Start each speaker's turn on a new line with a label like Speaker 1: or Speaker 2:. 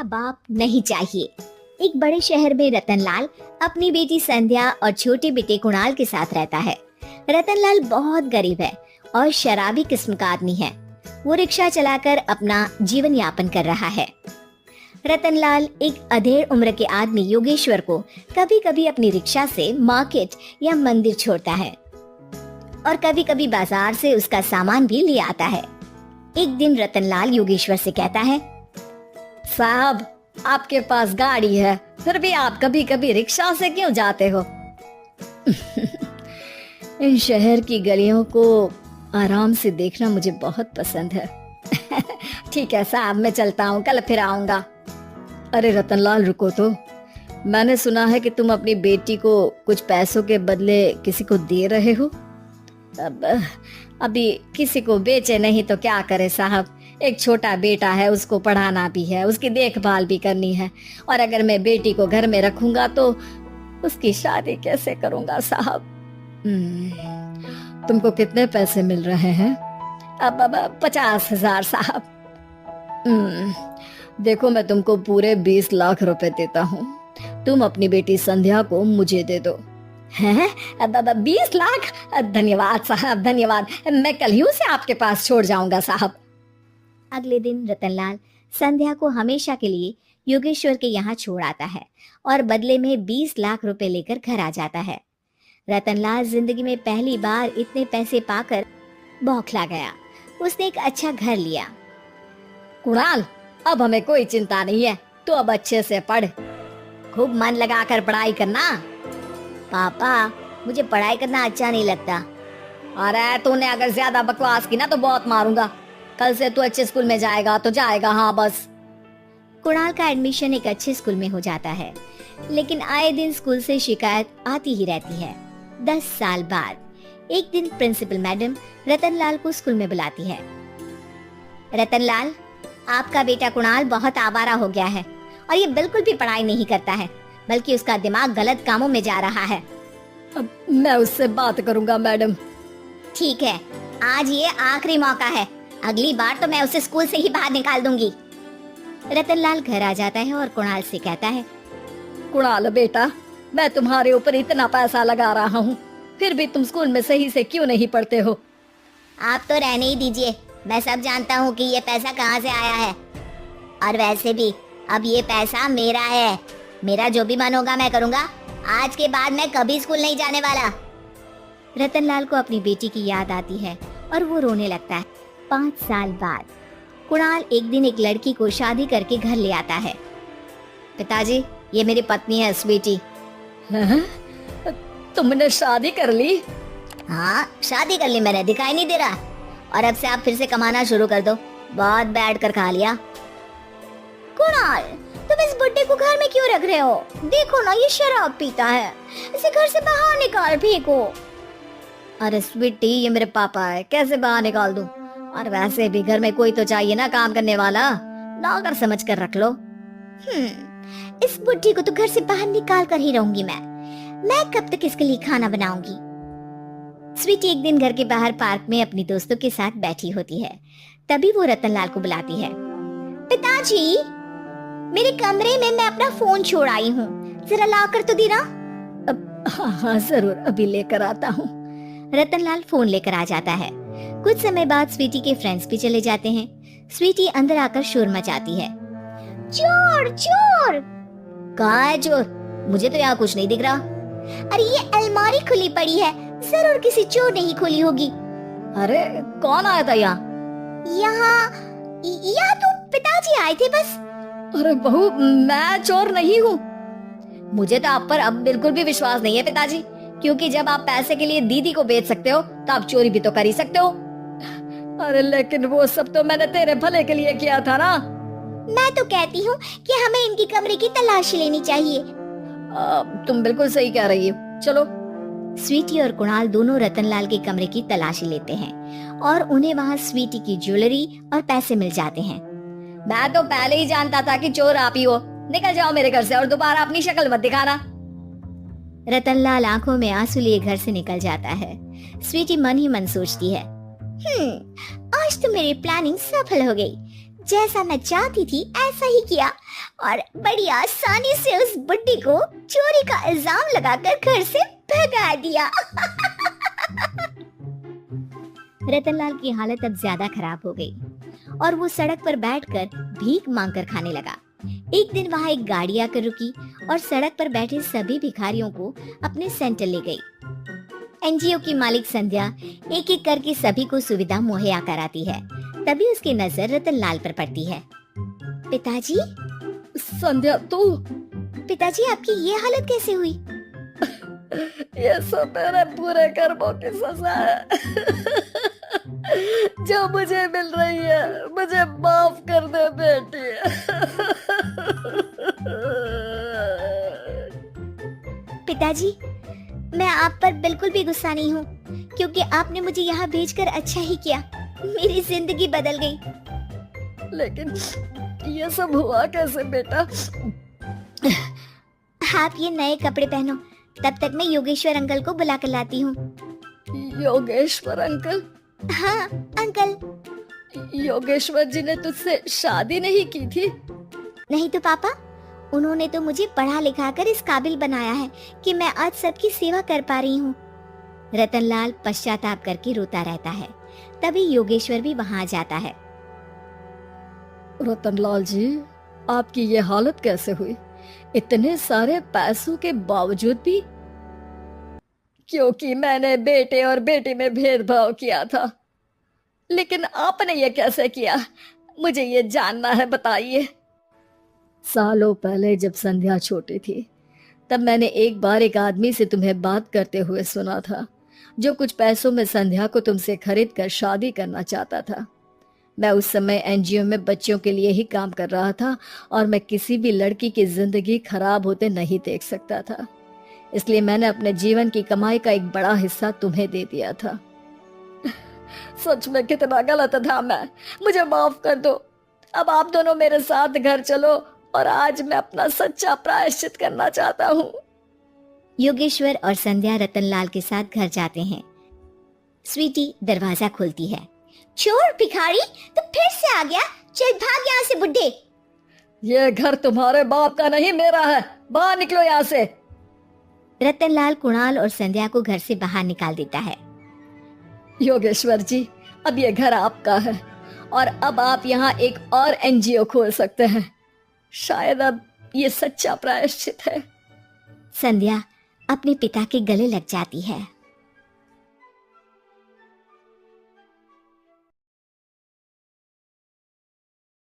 Speaker 1: बाप नहीं चाहिए। एक बड़े शहर में रतनलाल अपनी बेटी संध्या और छोटे बेटे कुणाल के साथ रहता है। रतनलाल बहुत गरीब है और शराबी किस्म का आदमी है। वो रिक्शा चलाकर अपना जीवन यापन कर रहा है। रतनलाल एक अधेड़ उम्र के आदमी योगेश्वर को कभी कभी अपनी रिक्शा से मार्केट या मंदिर छोड़ता है और कभी कभी बाजार से उसका सामान भी ले आता है। एक दिन रतनलाल योगेश्वर से कहता है,
Speaker 2: साहब, आपके पास गाड़ी है, फिर भी आप कभी कभी रिक्शा से क्यों जाते हो? इन शहर की गलियों को आराम से देखना मुझे बहुत पसंद है। ठीक है साहब, मैं चलता हूँ, कल फिर आऊंगा। अरे रतनलाल, रुको तो। मैंने सुना है कि तुम अपनी बेटी को कुछ पैसों के बदले किसी को दे रहे हो। अभी किसी को बेचे नहीं तो क्या करे साहब। एक छोटा बेटा है, उसको पढ़ाना भी है, उसकी देखभाल भी करनी है, और अगर मैं बेटी को घर में रखूंगा तो उसकी शादी कैसे करूंगा साहब? तुमको कितने पैसे मिल रहे हैं? अब 50,000 साहब। देखो, मैं तुमको पूरे 20 लाख रुपए देता हूँ। तुम अपनी बेटी संध्या को मुझे दे दो। हैं? 20 लाख? धन्यवाद साहब, धन्यवाद। मैं कल ही उसे आपके पास छोड़ जाऊंगा साहब।
Speaker 1: अगले दिन रतनलाल संध्या को हमेशा के लिए योगेश्वर के यहाँ छोड़ आता है और बदले में 20 लाख रुपए लेकर घर आ जाता है। रतनलाल जिंदगी में पहली बार इतने पैसे पाकर बौखला गया। उसने एक अच्छा घर लिया।
Speaker 2: कुणाल, अब हमें कोई चिंता नहीं है, तो अब अच्छे से पढ़, खूब मन लगाकर पढ़ाई करना।
Speaker 1: पापा, मुझे पढ़ाई करना अच्छा नहीं लगता।
Speaker 2: अरे तूने अगर ज्यादा बकवास की ना तो बहुत मारूंगा। कल से तू अच्छे स्कूल में जाएगा तो जाएगा, हाँ बस।
Speaker 1: कुणाल का एडमिशन एक अच्छे स्कूल में हो जाता है, लेकिन आए दिन स्कूल से शिकायत आती ही रहती है। 10 साल बाद एक दिन प्रिंसिपल मैडम रतनलाल को स्कूल में बुलाती है। रतनलाल, आपका बेटा कुणाल बहुत आवारा हो गया है और ये बिल्कुल भी पढ़ाई नहीं करता है, बल्कि उसका दिमाग गलत कामों में जा रहा है।
Speaker 2: अब मैं उससे बात करूंगा मैडम।
Speaker 1: ठीक है, आज ये आखिरी मौका है, अगली बार तो मैं उसे स्कूल से ही बाहर निकाल दूंगी। रतनलाल घर आ जाता है और कुणाल से कहता है,
Speaker 2: कुणाल बेटा, मैं तुम्हारे ऊपर इतना पैसा लगा रहा हूँ, फिर भी तुम स्कूल में सही से क्यों नहीं पढ़ते हो?
Speaker 1: आप तो रहने ही दीजिए, मैं सब जानता हूँ कि ये पैसा कहाँ से आया है। और वैसे भी अब ये पैसा मेरा है, मेरा जो भी मन होगा मैं करूँगा। आज के बाद मैं कभी स्कूल नहीं जाने वाला। रतनलाल को अपनी बेटी की याद आती है और वो रोने लगता है। 5 साल बाद कुणाल एक दिन एक लड़की को शादी करके घर ले आता है।
Speaker 2: पिताजी, ये मेरी पत्नी है स्वीटी। तुमने शादी कर ली?
Speaker 1: हाँ, शादी कर ली मैंने, दिखाई नहीं दे रहा। और अब से आप फिर से कमाना शुरू कर दो, बहुत बैठ कर खा लिया। कुणाल, तुम इस बुड्ढे को घर में क्यों रख रहे हो? देखो ना, ये शराब पीता है, इसे घर से बाहर निकाल फेंको।
Speaker 2: अरे स्वीटी, ये मेरे पापा है, कैसे बाहर निकाल दूं? और वैसे भी घर में कोई तो चाहिए ना काम करने वाला, नौकर समझ कर रख लो।
Speaker 1: इस बुड्ढी को तो घर से बाहर निकाल कर ही रहूंगी मैं कब तक इसके लिए खाना बनाऊंगी। स्वीटी एक दिन घर के बाहर पार्क में अपनी दोस्तों के साथ बैठी होती है। तभी वो रतनलाल को बुलाती है। पिताजी, मेरे कमरे में मैं अपना फोन छोड़ आई हूँ, जरा ला कर तो देना।
Speaker 2: हाँ जरूर, अभी लेकर आता हूँ।
Speaker 1: रतनलाल फोन लेकर आ जाता है। कुछ समय बाद स्वीटी के फ्रेंड्स भी चले जाते हैं। स्वीटी अंदर आकर शोर मचाती है। चोर चोर!
Speaker 2: कहाँ है चोर? मुझे तो यहाँ कुछ नहीं दिख रहा।
Speaker 1: अरे ये अलमारी खुली पड़ी है, जरूर किसी चोर ने ही खोली होगी।
Speaker 2: अरे कौन आया था यहाँ?
Speaker 1: यहाँ तो पिताजी आए थे बस।
Speaker 2: अरे बहू, मैं चोर नहीं हूँ। मुझे तो आप पर अब बिल्कुल भी विश्वास नहीं है पिताजी, क्योंकि जब आप पैसे के लिए दीदी को बेच सकते हो तो आप चोरी भी तो कर ही सकते हो। अरे लेकिन वो सब तो मैंने तेरे भले के लिए किया था ना।
Speaker 1: मैं तो कहती हूँ कि हमें इनकी कमरे की तलाशी लेनी चाहिए।
Speaker 2: तुम बिल्कुल सही कह रही हो, चलो।
Speaker 1: स्वीटी और कुणाल दोनों रतनलाल के कमरे की तलाशी लेते हैं और उन्हें वहाँ स्वीटी की ज्वेलरी और पैसे मिल जाते हैं।
Speaker 2: मैं तो पहले ही जानता था कि चोर आप ही हो। निकल जाओ मेरे घर से और दोबारा अपनी शक्ल मत दिखाना।
Speaker 1: रतनलाल आंखों में आंसू लिए घर से निकल जाता है। स्वीटी मन ही मन सोचती है, आज तो मेरी प्लानिंग सफल हो गई। जैसा मैं चाहती थी ऐसा ही किया और बड़ी आसानी से उस बुड्ढी को चोरी का इल्जाम लगाकर घर से भगा दिया। रतनलाल की हालत अब ज्यादा खराब हो गई और वो सड़क पर बैठकर भीख मांगकर खाने लगा। एक दिन वहाँ एक गाड़ी आकर रुकी और सड़क पर बैठे सभी भिखारियों को अपने सेंटर ले गई। एनजीओ की मालिक संध्या एक एक करके सभी को सुविधा मुहैया कराती है। तभी उसकी नजर रतनलाल पर पड़ती है। पिताजी,
Speaker 2: संध्या तू?
Speaker 1: पिताजी आपकी ये हालत कैसे हुई?
Speaker 2: ये सब मेरे बुरे कर्मों की सजा है जो मुझे मिल रही है। मुझे माफ कर दे बेटी।
Speaker 1: पिताजी, मैं आप पर बिल्कुल भी गुस्सा नहीं हूँ, क्योंकि आपने मुझे यहाँ भेजकर अच्छा ही किया। मेरी जिंदगी बदल गई।
Speaker 2: लेकिन ये सब हुआ कैसे बेटा?
Speaker 1: आप ये नए कपड़े पहनो, तब तक मैं योगेश्वर अंकल को बुला कर लाती हूँ।
Speaker 2: योगेश्वर अंकल?
Speaker 1: हाँ अंकल।
Speaker 2: योगेश्वर जी ने तुझसे शादी नहीं की थी?
Speaker 1: नहीं तो पापा, उन्होंने तो मुझे पढ़ा लिखा कर इस काबिल बनाया है कि मैं आज सबकी सेवा कर पा रही हूँ। रतनलाल पश्चाताप करके रोता रहता है। तभी योगेश्वर भी वहाँ आ जाता है।
Speaker 2: रतनलाल जी, आपकी ये हालत कैसे हुई इतने सारे पैसों के बावजूद भी? क्योंकि मैंने बेटे और बेटी में भेदभाव किया था। लेकिन आपने ये कैसे किया, मुझे ये जानना है, बताइए। सालों पहले जब संध्या छोटी थी, तब मैंने एक बार एक आदमी से तुम्हें बात करते हुए सुना था, जो कुछ पैसों में संध्या को तुमसे खरीद कर शादी करना चाहता था। मैं उस समय एनजीओ में बच्चों के लिए ही काम कर रहा था और मैं किसी भी लड़की की जिंदगी खराब होते नहीं देख सकता था। इसलिए मैंने अपने जीवन की कमाई का एक बड़ा हिस्सा तुम्हें दे दिया था। सच में कितना गलत था मैं, मुझे माफ कर दो। अब आप दोनों मेरे साथ घर चलो और आज मैं अपना सच्चा प्रायश्चित करना चाहता हूँ।
Speaker 1: योगेश्वर और संध्या रतनलाल के साथ घर जाते हैं। स्वीटी दरवाजा खोलती है। चोर भिखारी, तो फिर से आ गया? चल भाग यहाँ से बुड्ढे।
Speaker 2: ये घर तुम्हारे बाप का नहीं, मेरा है। बाहर निकलो यहाँ से।
Speaker 1: रतनलाल कुणाल और संध्या को घर से बाहर निकाल देता है।
Speaker 2: योगेश्वर जी, अब ये घर आपका है और अब आप यहाँ एक और एनजीओ खोल सकते हैं। शायद अब ये सच्चा प्रायश्चित है।
Speaker 1: संध्या अपने पिता के गले लग जाती है।